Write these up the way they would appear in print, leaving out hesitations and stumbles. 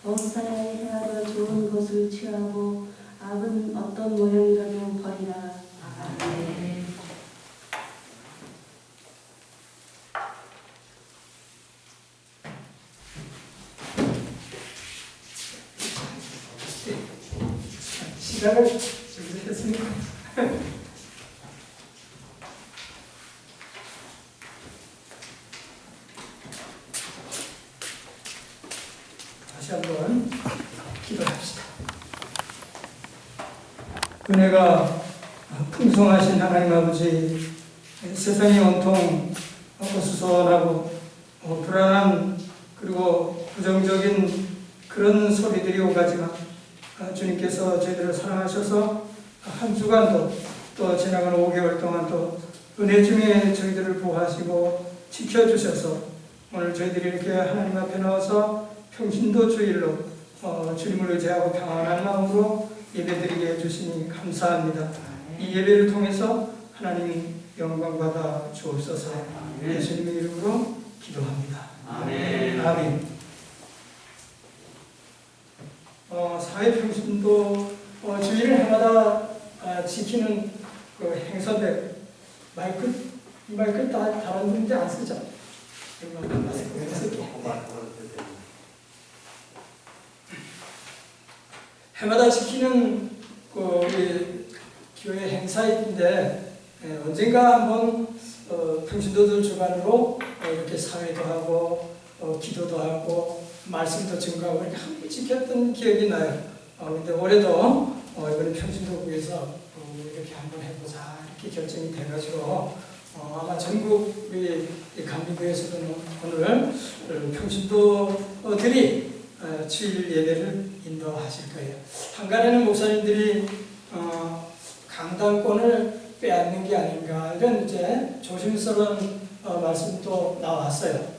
범사에 헤아려 좋은 것을 취하고 악은 어떤 모양이라도 버리라. 아멘. 시간을 준비했습니다. 다시 한번 기도합시다. 은혜가 풍성하신 하나님 아버지, 세상이 온통 어수선하고 불안한 그리고 부정적인 그런 소리들이 오가지만 주님께서 저희들을 사랑하셔서 한 주간도 또 지나간 5개월 동안도 은혜 중에 저희들을 보호하시고 지켜주셔서 오늘 저희들이 이렇게 하나님 앞에 나와서 평신도 주일로 주님을 의지하고 평안한 마음으로 예배드리게 해주시니 감사합니다. 이 예배를 통해서 하나님 영광 받아 주옵소서. 예수님의 이름으로 기도합니다. 아멘. 아멘. 사회평신도 주일을 해마다 지키는 그 행사인데 마이크 다른 분인데 안 쓰죠? 해마다 지키는 그 우리 교회 행사인데 언젠가 한번 평신도들 주관으로 이렇게 사회도 하고 기도도 하고 말씀도 증거하고 이렇게 함께 지켰던 기억이 나요. 근데 올해도 이번에 평신도국에서 이렇게 한번 해보자 이렇게 결정이 돼가지고 아마 전국 우리 감리교에서도 오늘 평신도들이 주일 예배를 인도하실 거예요. 한간에는 목사님들이 강단권을 빼앗는 게 아닌가 이런 이제 조심스러운 말씀도 나왔어요.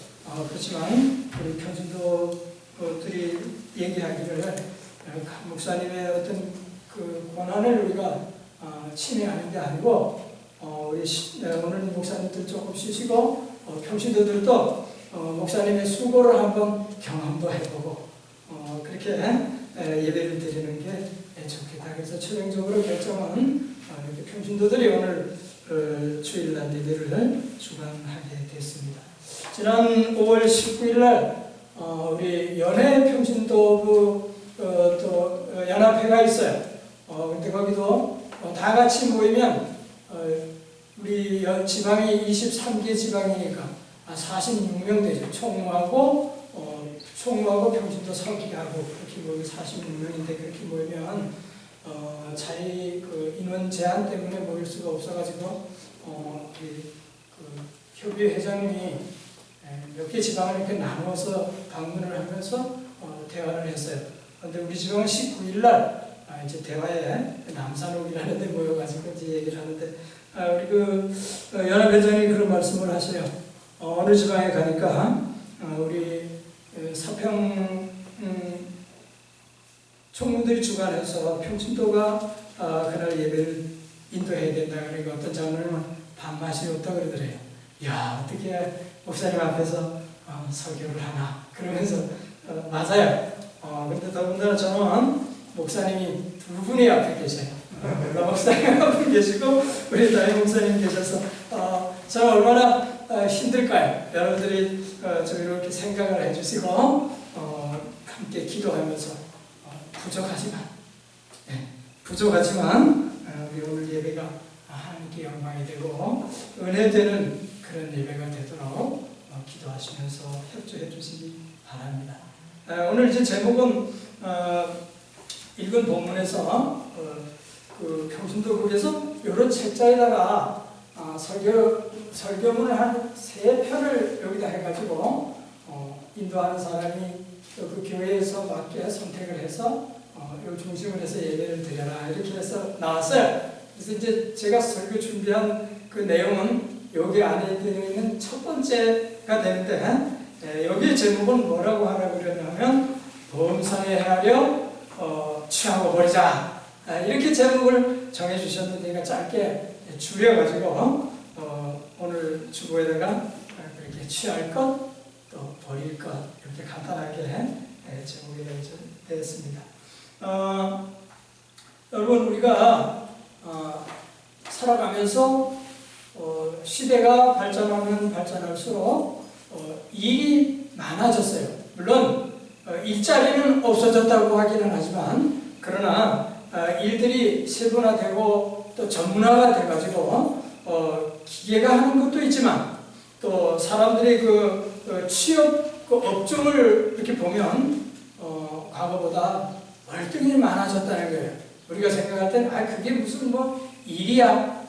그렇지만 우리 평신도들이 얘기하기를 목사님의 어떤 그 권한을 우리가 침해하는 게 아니고 우리 오늘 목사님들 조금 쉬시고 평신도들도 목사님의 수고를 한번 경험도 해보고 그렇게 예배를 드리는 게 좋겠다. 그래서 최종적으로 결정은 이렇게 평신도들이 오늘 주일날 예배를 주관하게 됐습니다. 지난 5월 19일 날 우리 연해 평신도부 또 연합회가 있어요. 근데 거기도 다 같이 모이면 우리 지방이 23개 지방이니까 46명 되죠. 총무하고 평신도 서기하고 그렇게 모이면 46명인데 그렇게 모이면 자리 그 인원 제한 때문에 모일 수가 없어가지고 우리 그 협의회 회장님이 몇 개 지방을 이렇게 나눠서 방문을 하면서 대화를 했어요. 그런데 우리 지방은 19일 날 이제 대화에 남산옥이라는 데 모여가지고 이제 얘기를 하는데 우리 그 연합회장이 그런 말씀을 하셔요. 어느 지방에 가니까 우리 사평 총무들이 주관해서 평신도가 그날 예배를 인도해야 된다. 그러니까 어떤 장로님은 밥맛이 없다 그러더래요. 야, 어떻게 목사님 앞에서 설교를 하나. 그러면서 맞아요. 근데 더군다나 저는 목사님이 두 분이 앞에 계셔요. 목사님 앞에 계시고 우리 담임 목사님 계셔서 저는 얼마나 힘들까요? 여러분들이 저 이렇게 생각을 해주시고 함께 기도하면서 부족하지만 우리 오늘 예배가 하나님께 영광이 되고 은혜되는 그런 예배가 되도록 기도하시면서 협조해 주시기 바랍니다. 오늘 이제 제목은 읽은 본문에서 그 평신도국에서 이런 책자에다가 설교문을 한 3편을 여기다 해가지고 인도하는 사람이 그 교회에서 맞게 선택을 해서 이 중심을 해서 예배를 드려라 이렇게 해서 나왔어요. 그래서 이제 제가 설교 준비한 그 내용은 여기 안에 들어있는 첫 번째가 되는데 여기 제목은 뭐라고 하라고 그러냐면 범사에 헤아려 취하고 버리자 이렇게 제목을 정해주셨는데 제가 짧게 줄여가지고 오늘 주보에다가 그렇게 취할 것 또 버릴 것 이렇게 간단하게 제목이 되었습니다. 여러분 우리가 살아가면서 시대가 발전하면 발전할수록 일이 많아졌어요. 물론 일자리는 없어졌다고 하기는 하지만 그러나 일들이 세분화되고 또 전문화가 돼가지고 기계가 하는 것도 있지만 또 사람들의 그 취업 그 업종을 이렇게 보면 과거보다 월등히 많아졌다는 거예요. 우리가 생각할 때는 그게 무슨 뭐 일이야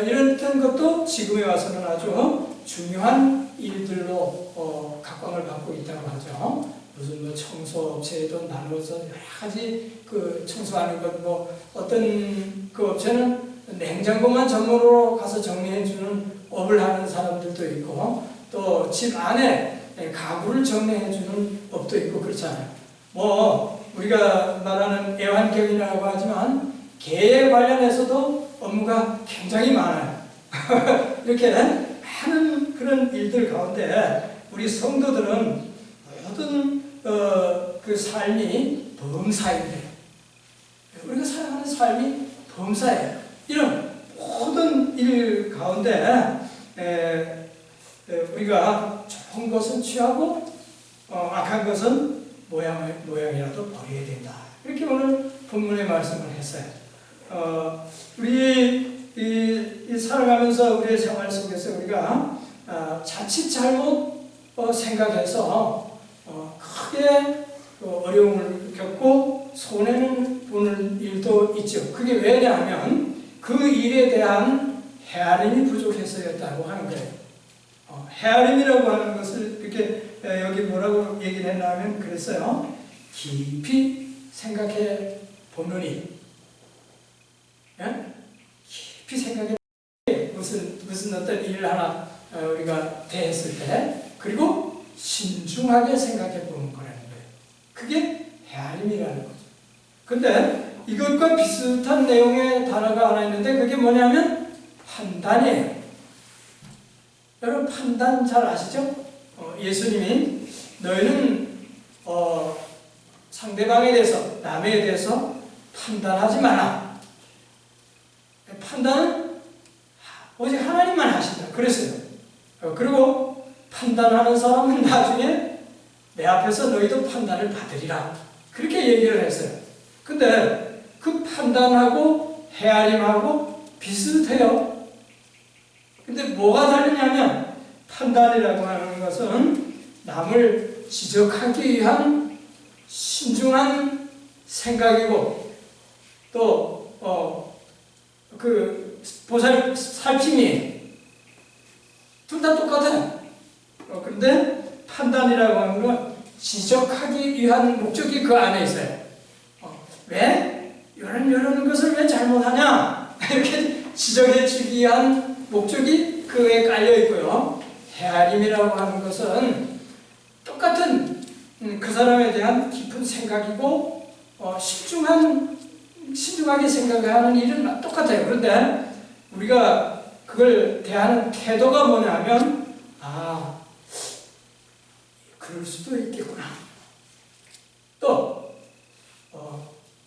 이런 것도 지금에 와서는 아주 중요한 일들로 각광을 받고 있다고 하죠. 무슨 뭐 청소업체에도 나눠서 여러 가지 그 청소하는 것, 뭐 어떤 그 업체는 냉장고만 전문으로 가서 정리해주는 업을 하는 사람들도 있고 또 집 안에 가구를 정리해주는 업도 있고 그렇잖아요. 뭐 우리가 말하는 애완견이라고 하지만 개에 관련해서도 업무가 굉장히 많아요. 이렇게 많은 그런 일들 가운데 우리 성도들은 모든 그 삶이 범사인데 우리가 살아가는 삶이 범사예요. 이런 모든 일 가운데 우리가 좋은 것은 취하고 악한 것은 모양이라도 버려야 된다. 이렇게 오늘 본문의 말씀을 했어요. 우리 살아가면서 우리의 생활 속에서 우리가 자칫 잘못 생각해서 크게 어려움을 겪고 손해는 보는 일도 있죠. 그게 왜냐하면 그 일에 대한 헤아림이 부족해서였다고 하는 거예요. 헤아림이라고 하는 것을 이렇게 여기 뭐라고 얘기를 했냐면 그랬어요. 깊이 생각해 보느니, 깊이 생각해 무슨 어떤 일을 하나 우리가 대했을 때 그리고 신중하게 생각해 보는 거라는 거예요. 그게 헤아림이라는 거죠. 근데 이것과 비슷한 내용의 단어가 하나 있는데 그게 뭐냐면 판단이에요. 여러분 판단 잘 아시죠? 예수님이 너희는 상대방에 대해서 남에 대해서 판단하지 마라. 판단은 오직 하나님만 하신다. 그랬어요. 그리고 판단하는 사람은 나중에 내 앞에서 너희도 판단을 받으리라. 그렇게 얘기를 했어요. 근데 그 판단하고 헤아림하고 비슷해요. 근데 뭐가 다르냐면 판단이라고 하는 것은 남을 지적하기 위한 신중한 생각이고 또 그 살핌이 둘 다 똑같아요. 그런데 판단이라고 하는 건 지적하기 위한 목적이 그 안에 있어요. 왜? 이런 것을 왜 잘못하냐? 이렇게 지적해 주기 위한 목적이 그에 깔려 있고요. 헤아림이라고 하는 것은 똑같은 그 사람에 대한 깊은 생각이고 신중하게 생각하는 일은 똑같아요. 그런데 우리가 그걸 대하는 태도가 뭐냐면 그럴 수도 있겠구나. 또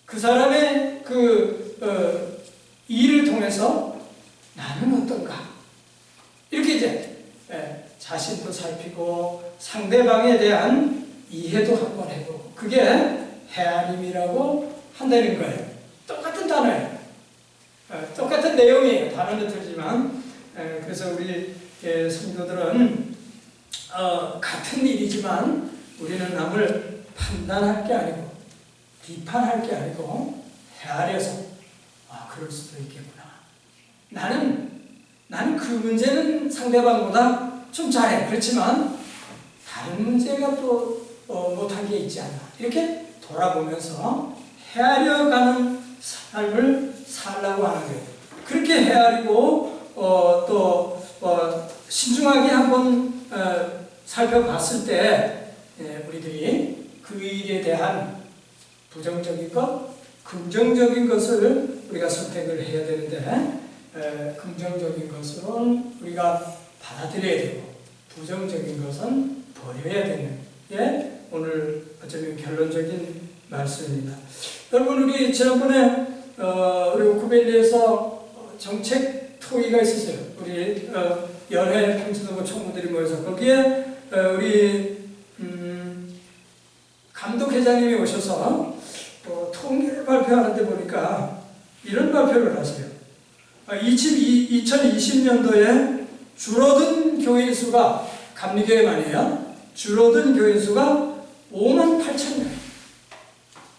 그 사람의 그 일을 통해서 나는 어떤가? 이렇게 이제 자신도 살피고 상대방에 대한 이해도 한번 해보고 그게 헤아림이라고 한다는 거예요. 똑같은 단어예요. 똑같은 내용이에요. 단어는 틀리지만 그래서 우리 성도들은 같은 일이지만 우리는 남을 판단할 게 아니고 비판할 게 아니고 헤아려서 그럴 수도 있겠구나. 나는 그 문제는 상대방보다 좀 잘해. 그렇지만 다른 문제가 또 못한 게 있지 않나. 이렇게 돌아보면서 헤아려가는 삶을 살라고 하는 거예요. 그렇게 헤아리고 또 신중하게 한번 살펴봤을 때 우리들이 그 일에 대한 부정적인 것, 긍정적인 것을 우리가 선택을 해야 되는데 긍정적인 것은 우리가 받아들여야 되고 부정적인 것은 버려야 되는 게 오늘 어쩌면 결론적인 말씀입니다. 여러분, 우리 지난번에 우리 오크밸리에서 정책 토의가 있었어요. 우리 연회 평신도부 총무들이 모여서 거기에 우리 감독회장님이 오셔서 통계를 발표하는데 보니까 이런 발표를 하세요. 2020년도에 줄어든 교인 수가, 감리교회만이에요. 줄어든 교인 수가 58,000명.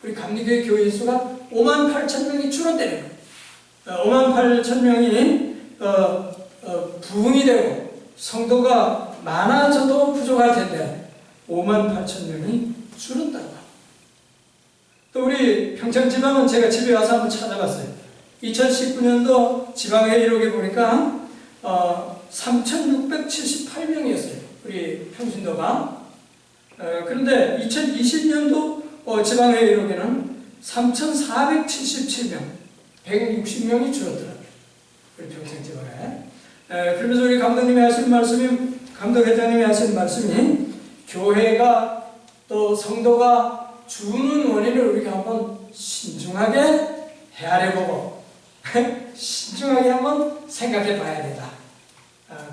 우리 감리교회 교인 수가 58,000명이 줄었다는 거예요. 58,000명이 부흥이 되고 성도가 많아져도 부족할 텐데 58,000명이 줄었다고. 또 우리 평창지방은 제가 집에 와서 한번 찾아봤어요. 2019년도 지방회의록에 보니까 3,678명이었어요. 우리 평신도가. 그런데 2020년도 지방회의록에는 3,477명, 160명이 줄었더라고요. 우리 평창지방에. 그러면서 우리 감독님이 하신 말씀이, 감독회장님이 하신 말씀이, 교회가 또 성도가 주는 원인을 우리가 한번 신중하게 헤아려보고 신중하게 한번 생각해 봐야 된다.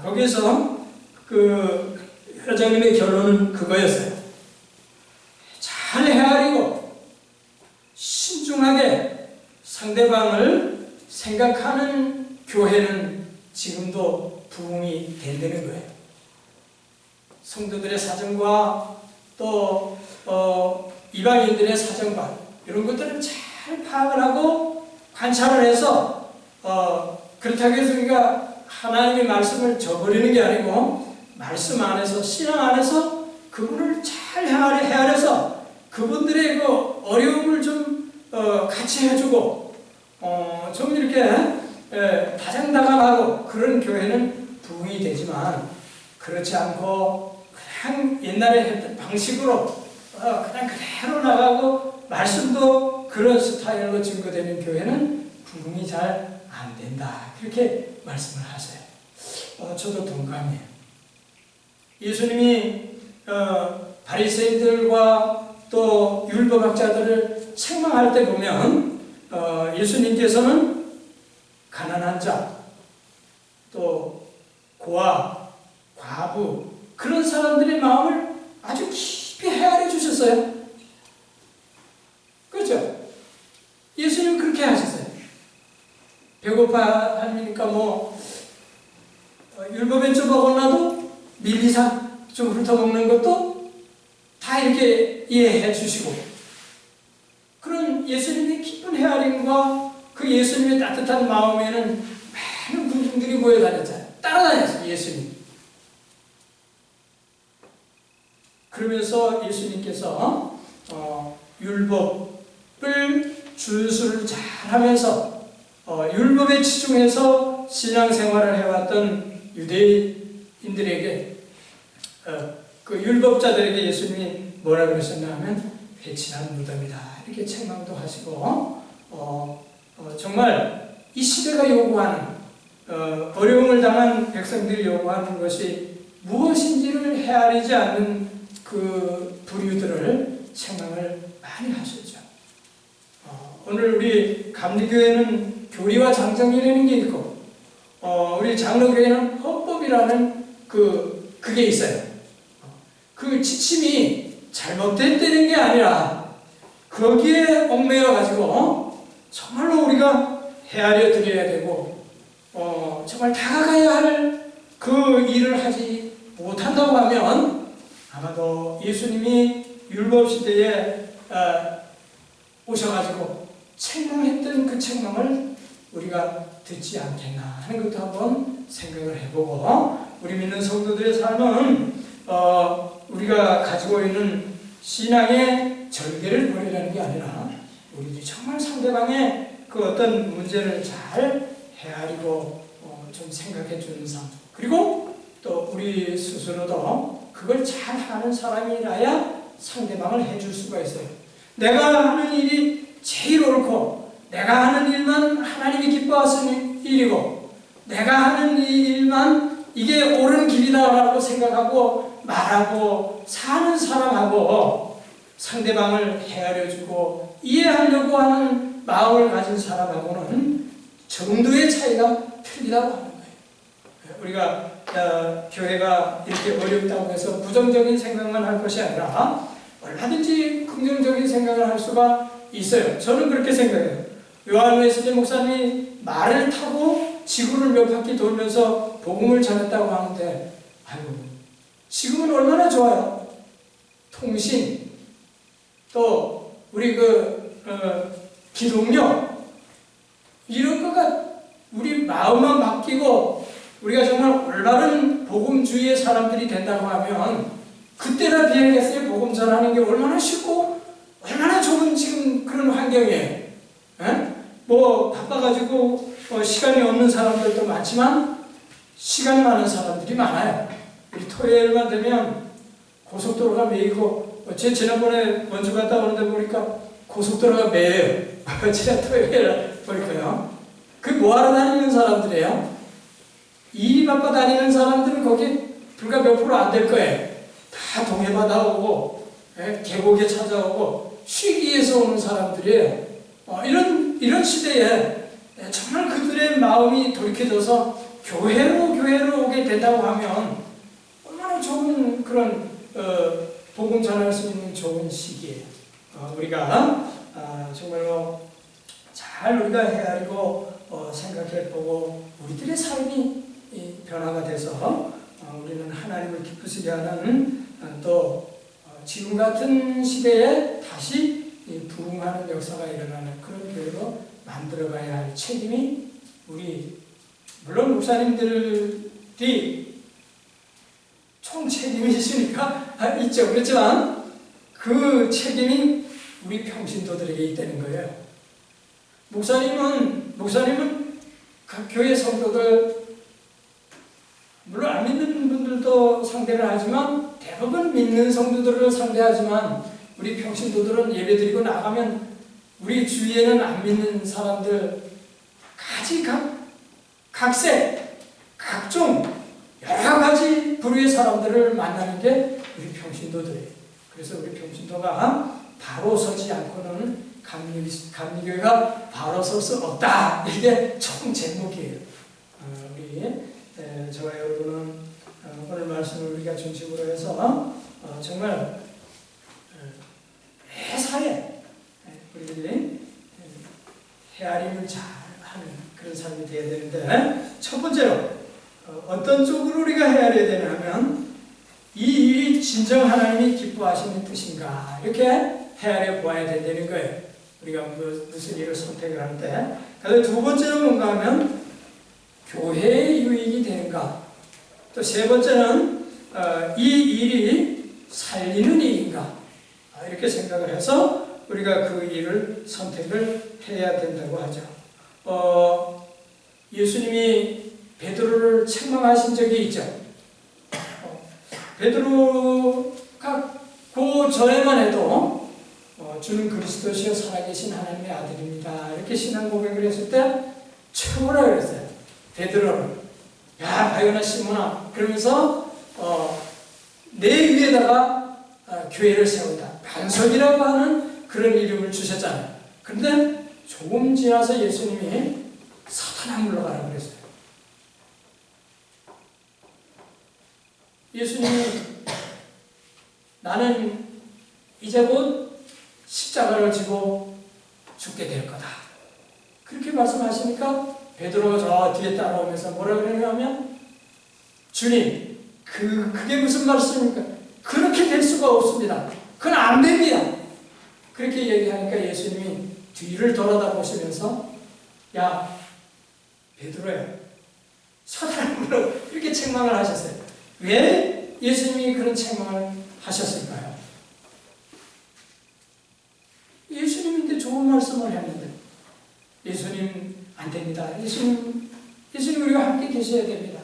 거기서 그 회장님의 결론은 그거였어요. 잘 헤아리고 신중하게 상대방을 생각하는 교회는 지금도 부흥이 된다는 거예요. 성도들의 사정과 또 이방인들의 사정과 이런 것들을 잘 파악을 하고 관찰을 해서 그렇다고 해서 우리가 하나님의 말씀을 저버리는 게 아니고 말씀 안에서, 신앙 안에서 그분을 잘 헤아려서 그분들의 그 어려움을 좀 같이 해주고 좀 이렇게 다정다감하고 그런 교회는 부흥이 되지만, 그렇지 않고 그냥 옛날에 했던 방식으로 그냥 그대로 나가고 말씀도 그런 스타일로 증거되는 교회는 부흥이 잘 안 된다. 그렇게 말씀을 하세요. 저도 동감이에요. 예수님이 바리새인들과 또 율법학자들을 책망할 때 보면 예수님께서는 가난한 자, 또 고아, 과부 그런 사람들의 마음을 아주 깊이 헤아려 주셨어요. 그렇죠? 예수님은 그렇게 하셨어요. 배고파 하니까 율법엔 좀 어긋나도 밀리사 좀 훑어먹는 것도 다 이렇게 이해해 주시고, 그런 예수님의 깊은 헤아림과 그 예수님의 따뜻한 마음에는 많은 군중들이 모여다녔잖아요. 따라다녔어요, 예수님. 그러면서 예수님께서 율법을 준수를 잘 하면서 율법에 치중해서 신앙생활을 해왔던 유대인들에게, 그 율법자들에게 예수님이 뭐라 그러셨나 하면 회칠한 무덤이다 이렇게 책망도 하시고, 정말 이 시대가 요구하는 어려움을 당한 백성들이 요구하는 것이 무엇인지를 헤아리지 않는 그 부류들을 책망을 많이 하셨죠. 오늘 우리 감리교회는 교리와 장정이라는 게 있고, 우리 장로교회는 헌법이라는 그게 있어요. 그 지침이 잘못됐다는 게 아니라 거기에 얽매여 가지고 정말로 우리가 헤아려 드려야 되고, 정말 다가가야 할 그 일을 하지 못한다고 하면 아마도 예수님이 율법 시대에 오셔가지고 책망했던 그 책망을 우리가 듣지 않겠나 하는 것도 한번 생각을 해보고, 우리 믿는 성도들의 삶은 우리가 가지고 있는 신앙의 절개를 버리라는 게 아니라 우리들이 정말 상대방의 그 어떤 문제를 잘 헤아리고 좀 생각해 주는 삶, 그리고 또 우리 스스로도 그걸 잘 하는 사람이라야 상대방을 해줄 수가 있어요. 내가 하는 일이 제일 옳고 내가 하는 일만 하나님이 기뻐하시는 일이고 내가 하는 이 일만 이게 옳은 길이다라고 생각하고 말하고 사는 사람하고 상대방을 헤아려주고 이해하려고 하는 마음을 가진 사람하고는 정도의 차이가 틀리다고 하는 거예요. 우리가 교회가 이렇게 어렵다고 해서 부정적인 생각만 할 것이 아니라 얼마든지 긍정적인 생각을 할 수가 있어요. 저는 그렇게 생각해요. 요한 웨슬리 목사님이 말을 타고 지구를 몇 바퀴 돌면서 복음을 전했다고 하는데, 아이고, 지금은 얼마나 좋아요. 통신, 또 우리 기독력, 이런 거가 우리 마음만 바뀌고 우리가 정말 올바른 복음주의의 사람들이 된다고 하면 그때나 비행했어요. 복음 전하는 게 얼마나 쉽고 얼마나 좋은 지금 그런 환경이에요. 뭐 바빠가지고 시간이 없는 사람들도 많지만 시간 많은 사람들이 많아요. 우리 토요일만 되면 고속도로가 메이고, 제 지난번에 원주 갔다 오는데 보니까 고속도로가 메여요. 지난 토요일에 보니까요. 그 뭐하러 다니는 사람들이에요? 일이 바빠 다니는 사람들은 거기 불과 몇 프로 안 될 거예요. 다 동해바다 오고 계곡에 찾아오고 쉬기 위해서 오는 사람들이에요. 이런 시대에 정말 그들의 마음이 돌이켜져서 교회로 오게 된다고 하면 얼마나 좋은 그런 복음 전할 수 있는 좋은 시기예요. 우리가 정말로 잘 우리가 헤아리고 생각해보고 우리들의 삶이 변화가 돼서 우리는 하나님을 기쁘시게 하는 또 지금 같은 시대에 다시 부흥하는 역사가 일어나는 그런 교회로 만들어가야 할 책임이 물론 목사님들이 총 책임이 있으니까 있죠. 그렇지만 그 책임이 우리 평신도들에게 있다는 거예요. 목사님은 각 교회 성도들, 물론 안 믿는 분들도 상대를 하지만 대부분 믿는 성도들을 상대하지만 우리 평신도들은 예배드리고 나가면 우리 주위에는 안 믿는 사람들 각색, 각종 여러 가지 부류의 사람들을 만나는 게 우리 평신도들이에요. 그래서 우리 평신도가 바로 서지 않고는 감리교회가 바로 설 수 없다. 이게 총 제목이에요. 저와 여러분은 오늘 말씀을 우리가 중심으로 해서 정말 매사에 우리들이 헤아림을 잘 하는 그런 삶이 되어야 되는데, 첫 번째로 어떤 쪽으로 우리가 헤아려야 되냐 하면 이 일이 진정 하나님이 기뻐하시는 뜻인가, 이렇게 헤아려 보아야 된다는 거예요. 우리가 무슨 일을 선택을 할 때. 그래서 두 번째는 뭔가 하면 교회의 유익이 되는가, 또 세 번째는 이 일이 살리는 일인가, 이렇게 생각을 해서 우리가 그 일을 선택을 해야 된다고 하죠. 예수님이 베드로를 책망하신 적이 있죠. 베드로가 그 전에만 해도 주는 그리스도시여 살아계신 하나님의 아들입니다, 이렇게 신앙 고백을 했을 때 최고라 그랬어요. 베드로를 야 바요나 시몬아 그러면서 내 위에다가 교회를 세운다, 반석이라고 하는 그런 이름을 주셨잖아요. 그런데 조금 지나서 예수님이 사탄아 물러가라고 그랬어요. 예수님이 나는 이제 곧 십자가를 지고 죽게 될 거다, 그렇게 말씀하시니까 베드로가 저 뒤에 따라오면서 뭐라 그러냐면, 주님, 그게 무슨 말씀입니까? 그렇게 될 수가 없습니다. 그건 안 됩니다. 그렇게 얘기하니까 예수님이 뒤를 돌아다 보시면서 야, 베드로야, 사탄을 물러, 이렇게 책망을 하셨어요. 왜 예수님이 그런 책망을 하셨을까요? 예수님인데 좋은 말씀을 했는데 예수님 안 됩니다. 예수님 우리가 함께 계셔야 됩니다.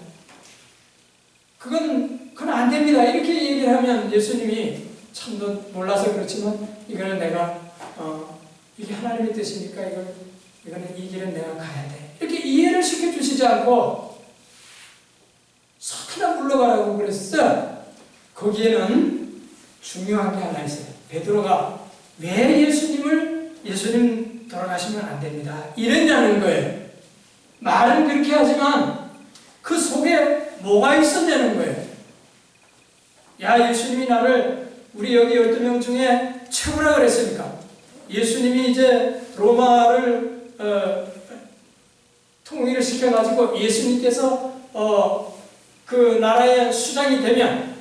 그건 안 됩니다. 이렇게 얘기를 하면 예수님이 참도 몰라서 그렇지만 이거는 내가 이게 하나님의 뜻이니까 이거는 이 길은 내가 가야 돼, 이렇게 이해를 시켜주시지 않고 사탄아 물러가라고 그랬어요. 거기에는 중요한 게 하나 있어요. 베드로가 왜 예수님 돌아가시면 안 됩니다 이랬냐는 거예요. 말은 그렇게 하지만 그 속에 뭐가 있었냐는 거예요. 야, 예수님이 나를 우리 여기 12명 중에 최고라 그랬으니까, 예수님이 이제 로마를 통일을 시켜가지고 예수님께서 그 나라의 수장이 되면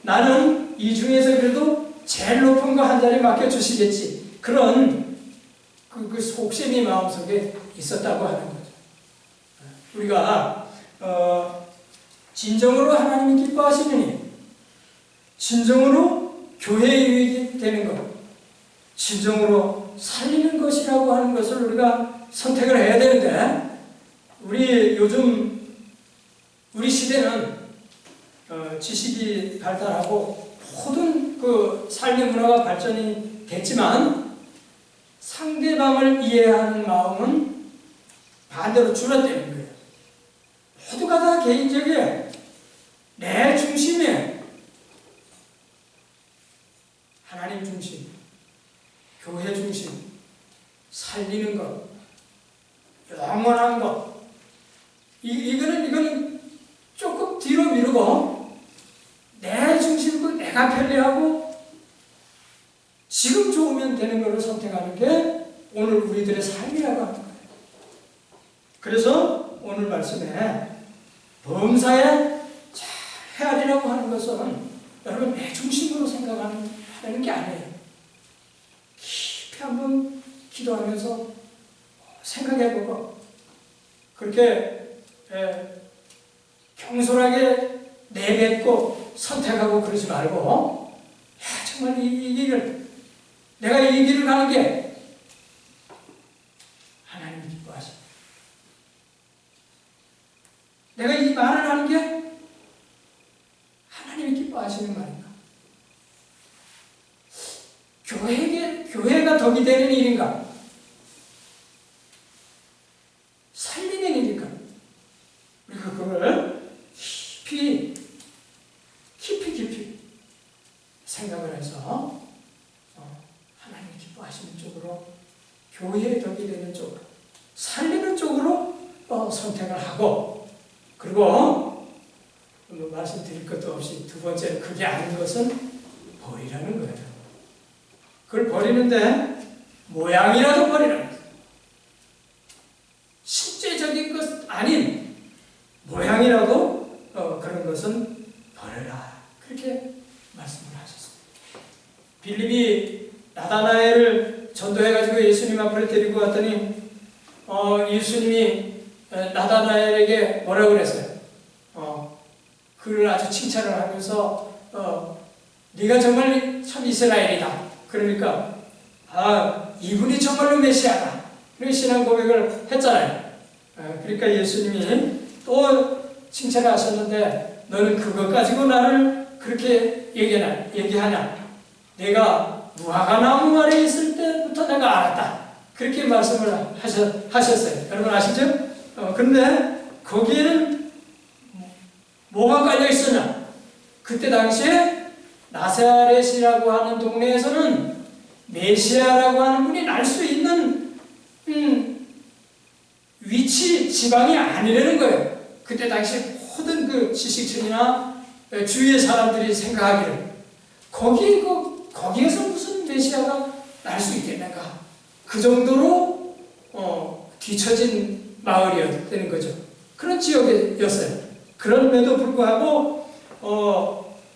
나는 이 중에서 그래도 제일 높은 거 한 자리 맡겨주시겠지. 그런 그 속셈이 마음속에 있었다고 하는 거죠. 우리가 진정으로 하나님이 기뻐하시느니, 진정으로 교회의 유익이 되는 것, 진정으로 살리는 것이라고 하는 것을 우리가 선택을 해야 되는데, 우리 시대는 지식이 발달하고 모든 그 삶의 문화가 발전이 됐지만 상대방을 이해하는 마음은 반대로 줄어드는 거예요. 모두가 다 개인적이에요. 내 중심에 하나님 중심, 교회 중심, 살리는 것, 영원한 것, 이거는 조금 뒤로 미루고 내 중심으로 내가 편리하고 지금 좋으면 되는 것을 선택하는 게 오늘 우리들의 삶이라고 하는 거예요. 그래서 오늘 말씀에 범사에 잘 헤아리라고 하는 것은 여러분 내 중심으로 생각하는 게 아니에요. 깊이 한번 기도하면서 생각해보고 그렇게 경솔하게 내뱉고 선택하고 그러지 말고, 야, 정말 내가 이 길을 가는 게 하나님이 기뻐하십니다. 내가 이 말을 하는 게 하나님이 기뻐하시는 말인가? 교회가 덕이 되는 일인가? 살리는 일인가? 우리가 그걸 깊이 생각을 해서 하나님이 기뻐하시는 쪽으로, 교회의 덕이 되는 쪽으로, 살리는 쪽으로 선택을 하고, 그리고 말씀드릴 것도 없이 두 번째로 그게 아닌 것은 버리라는 거예요. 그걸 버리는데 모양이라도 버리라는 거예요. 실제적인 것 아닌 모양이라도 그런 것은 버려라. 그렇게 말씀을 하셨습니다. 빌립이 나다나엘을 전도해가지고 예수님 앞으로 데리고 왔더니 예수님이 나다나엘에게 뭐라고 그랬어요? 그를 아주 칭찬을 하면서 네가 정말 참 이스라엘이다. 그러니까 이분이 정말로 메시아다. 그런 신앙 고백을 했잖아요. 그러니까 예수님이 또 칭찬을 하셨는데 너는 그것 가지고 나를 그렇게 얘기하냐? 내가 무화과 나무 아래 있을 때부터 내가 알았다. 그렇게 말씀을 하셨어요. 여러분 아시죠? 그런데 거기에는 뭐가 깔려 있었냐? 그때 당시에 나사렛이라고 하는 동네에서는 메시아라고 하는 분이 날 수 있는 위치, 지방이 아니라는 거예요. 그때 당시 모든 그 지식층이나 주위의 사람들이 생각하기를 거기에서 무슨 메시아가 날 수 있겠는가? 그 정도로 뒤처진 마을이었다는 거죠. 그런 지역이었어요. 그럼에도 불구하고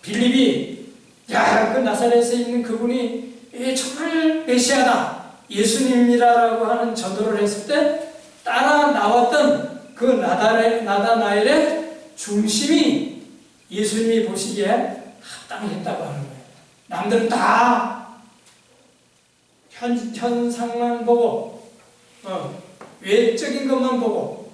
빌립이 그 나사렛에 있는 그분이 정말 메시아다, 예수님이라고 하는 전도를 했을 때 따라 나왔던 그 나다나엘의 중심이 예수님이 보시기에 합당했다고 하는 거예요. 남들은 다 현상만 보고 외적인 것만 보고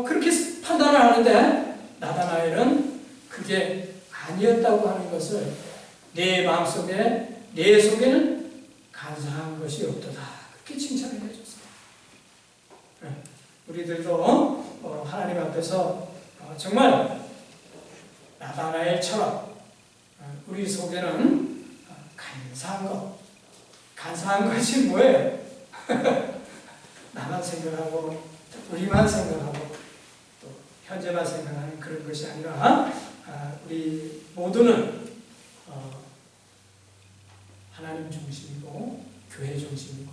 그렇게 판단을 하는데 나다나엘은 그게 아니었다고 하는 것을 내 마음속에, 내 속에는 간사한 것이 없도다. 그렇게 칭찬을 해줬어요. 우리들도 하나님 앞에서 정말 나다나엘처럼 우리 속에는 간사한 것이 뭐예요? 나만 생각하고 우리만 생각하고 또 현재만 생각하는 그런 것이 아니라 우리 모두는 하나님 중심이고 교회 중심이고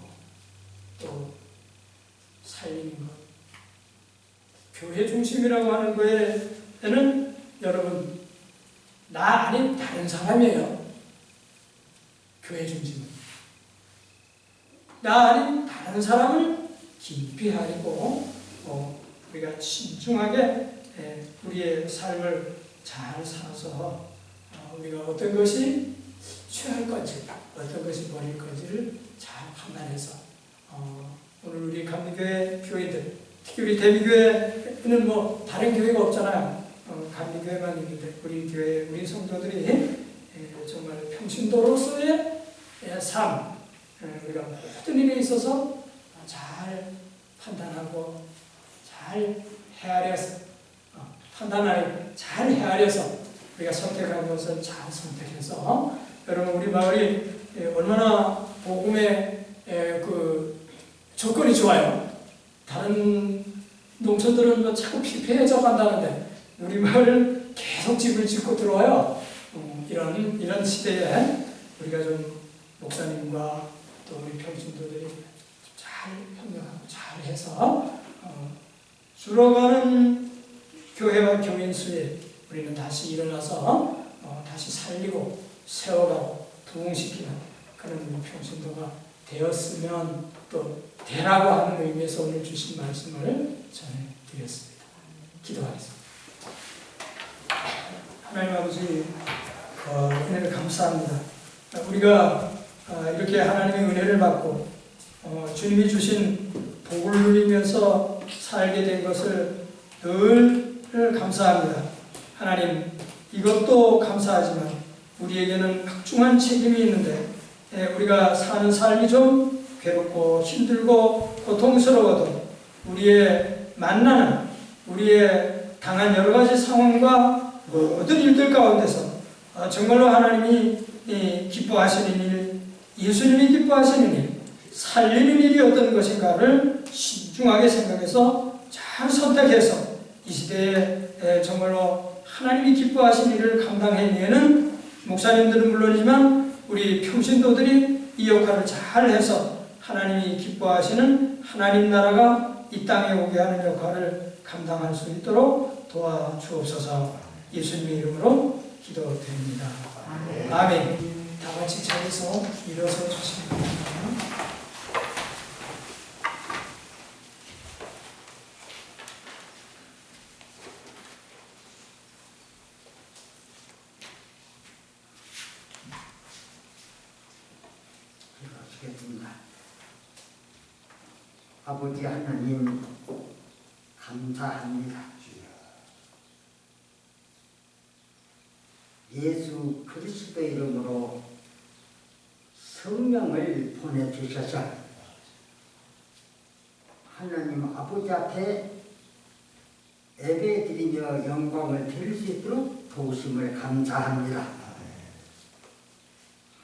또 살리는 것. 교회 중심이라고 하는 거에는 여러분 나 아닌 다른 사람이에요. 교회 중심은 나 아닌 다른 사람을 깊이 알고 우리가 신중하게 우리의 삶을 잘 살아서 우리가 어떤 것이 취할 건지 어떤 것이 버릴 건지를 잘 판단해서 오늘 우리 감리교회 교인들 특히 우리 대비교회는 뭐 다른 교회가 없잖아요. 감리교회만 있는데 우리 교회 우리 성도들이 정말 평신도로서의 삶 우리가 모든 일에 있어서 잘 판단하고 잘 헤아려서 판단을 잘 헤아려서 우리가 선택하는 것을 잘 선택해서 여러분 우리 마을이 얼마나 복음의 그 조건이 좋아요. 다른 농촌들은 뭐 자꾸 피폐해져 간다는데 우리 마을은 계속 집을 짓고 들어와요. 이런 시대에 우리가 좀 목사님과 또 우리 평신도들이 잘 협력하고 잘 해서 줄어가는 교회와 교인 수에 우리는 다시 일어나서 다시 살리고 세워가고 부흥시키는 그런 우리 평신도가 되었으면 또 되라고 하는 의미에서 오늘 주신 말씀을 전해드렸습니다. 기도하겠습니다. 하나님 아버지 은혜를 감사합니다. 우리가 이렇게 하나님의 은혜를 받고 주님이 주신 복을 누리면서 살게 된 것을 늘 감사합니다. 하나님 이것도 감사하지만 우리에게는 막중한 책임이 있는데 우리가 사는 삶이 좀 괴롭고 힘들고 고통스러워도 우리의 만나는 우리의 당한 여러 가지 상황과 모든 일들 가운데서 정말로 하나님이 기뻐하시는 일, 예수님이 기뻐하시는 일, 살리는 일이 어떤 것인가를 신중하게 생각해서 잘 선택해서 이 시대에 정말로 하나님이 기뻐하시는 일을 감당해내는 목사님들은 물론이지만 우리 평신도들이 이 역할을 잘 해서 하나님이 기뻐하시는 하나님 나라가 이 땅에 오게 하는 역할을 감당할 수 있도록 도와주옵소서. 예수님의 이름으로 기도드립니다. 아멘. 다 같이 자리에서 일어서 주시기 바랍니다. 아버지 하나님 감사합니다. 예수 그리스도 이름으로 성령을 보내주셔서 하나님 아버지 앞에 예배드리며 영광을 드릴 수 있도록 도우심을 감사합니다.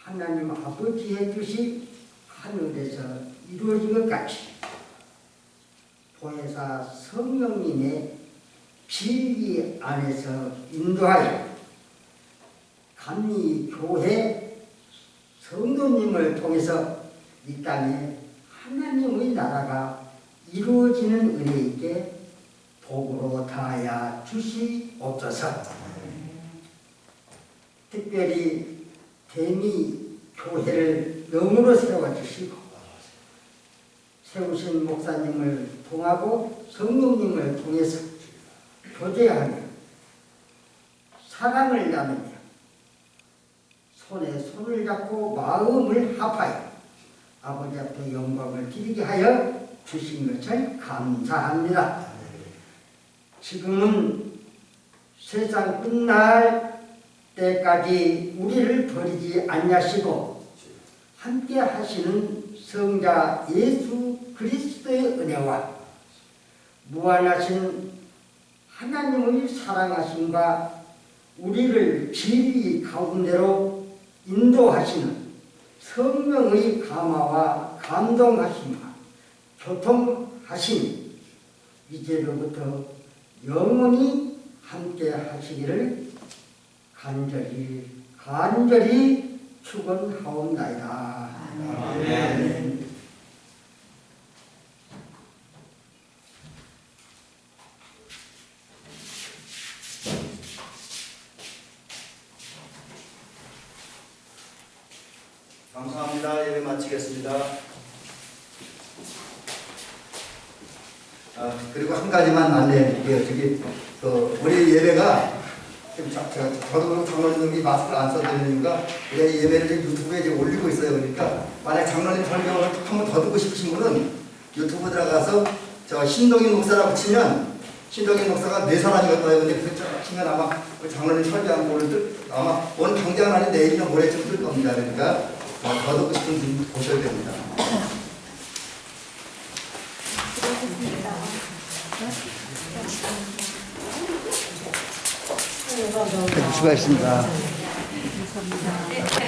하나님 아버지의 뜻이 하늘에서 이루어진 것 같이 보혜사 성령님의 진리 안에서 인도하여 감리교회 성도님을 통해서 이 땅에 하나님의 나라가 이루어지는 은혜 있게 복으로 다하여 주시옵소서. 특별히 대미교회를 영으로 세워주시고 세우신 목사님을 통하고 성령님을 통해서 교제하며 사랑을 나누며 손에 손을 잡고 마음을 합하여 아버지 앞에 영광을 드리게 하여 주신 것을 감사합니다. 지금은 세상 끝날 때까지 우리를 버리지 아니하시고 함께 하시는 성자 예수 그리스도의 은혜와 무한하신 하나님의 사랑하심과 우리를 진리 가운데로 인도하시는 성령의 감화와 감동하심과 교통하심 이제로부터 영원히 함께 하시기를 간절히 축원하옵나이다. 아멘. 감사합니다. 예배 마치겠습니다. 그리고 한 가지만 안내해드릴게요. 우리 예배가 저도 장로님이 마스크를 안 써드리니까 우리 예배를 유튜브에 지금 올리고 있어요. 그러니까 만약 장로님 설교를 한 번 더 듣고 싶으신 분은 유튜브 들어가서 저 신동인 목사라고 치면 신동인 목사가 4사람이었다. 근데 그 치면 아마 그 장로님 설교한 거를 아마 오늘 당장 아닌 내일이나 모레쯤 뜰 겁니다. 그러니까 더 듣고 싶은 분 보셔야 됩니다. 수고하셨습니다. 네,